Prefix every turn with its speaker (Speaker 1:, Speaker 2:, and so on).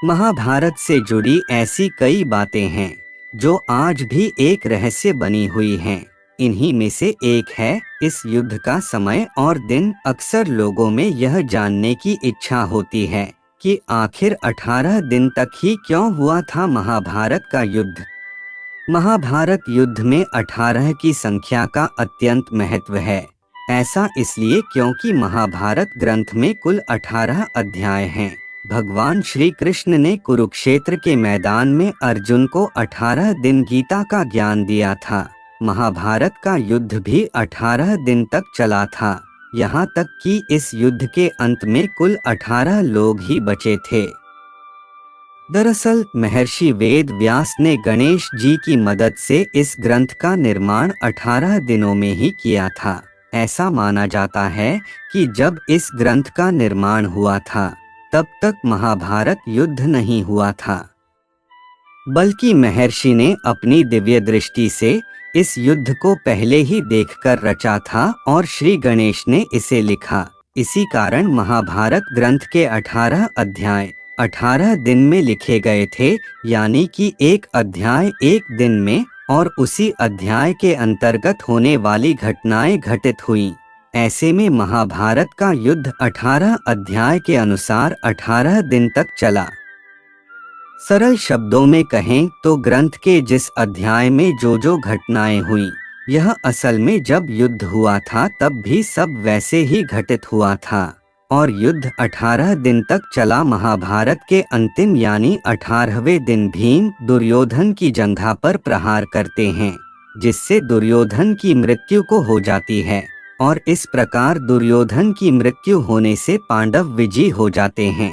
Speaker 1: महाभारत से जुड़ी ऐसी कई बातें हैं जो आज भी एक रहस्य बनी हुई हैं। इन्हीं में से एक है इस युद्ध का समय और दिन। अक्सर लोगों में यह जानने की इच्छा होती है कि आखिर 18 दिन तक ही क्यों हुआ था महाभारत का युद्ध। महाभारत युद्ध में 18 की संख्या का अत्यंत महत्व है। ऐसा इसलिए क्योंकि महाभारत ग्रंथ में कुल 18 अध्याय हैं। भगवान श्री कृष्ण ने कुरुक्षेत्र के मैदान में अर्जुन को 18 दिन गीता का ज्ञान दिया था। महाभारत का युद्ध भी 18 दिन तक चला था, यहाँ तक कि इस युद्ध के अंत में कुल 18 लोग ही बचे थे। दरअसल महर्षि वेद व्यास ने गणेश जी की मदद से इस ग्रंथ का निर्माण 18 दिनों में ही किया था। ऐसा माना जाता है कि जब इस ग्रंथ का निर्माण हुआ था तब तक महाभारत युद्ध नहीं हुआ था, बल्कि महर्षि ने अपनी दिव्य दृष्टि से इस युद्ध को पहले ही देखकर रचा था और श्री गणेश ने इसे लिखा। इसी कारण महाभारत ग्रंथ के 18 अध्याय 18 दिन में लिखे गए थे, यानी कि एक अध्याय एक दिन में और उसी अध्याय के अंतर्गत होने वाली घटनाएं घटित हुईं। ऐसे में महाभारत का युद्ध 18 अध्याय के अनुसार 18 दिन तक चला। सरल शब्दों में कहें तो ग्रंथ के जिस अध्याय में जो घटनाएं हुईं, यह असल में जब युद्ध हुआ था तब भी सब वैसे ही घटित हुआ था और युद्ध 18 दिन तक चला। महाभारत के अंतिम यानी 18वें दिन भीम दुर्योधन की जंघा पर प्रहार करते हैं, जिससे दुर्योधन की मृत्यु को हो जाती है और इस प्रकार दुर्योधन की मृत्यु होने से पांडव विजयी हो जाते हैं।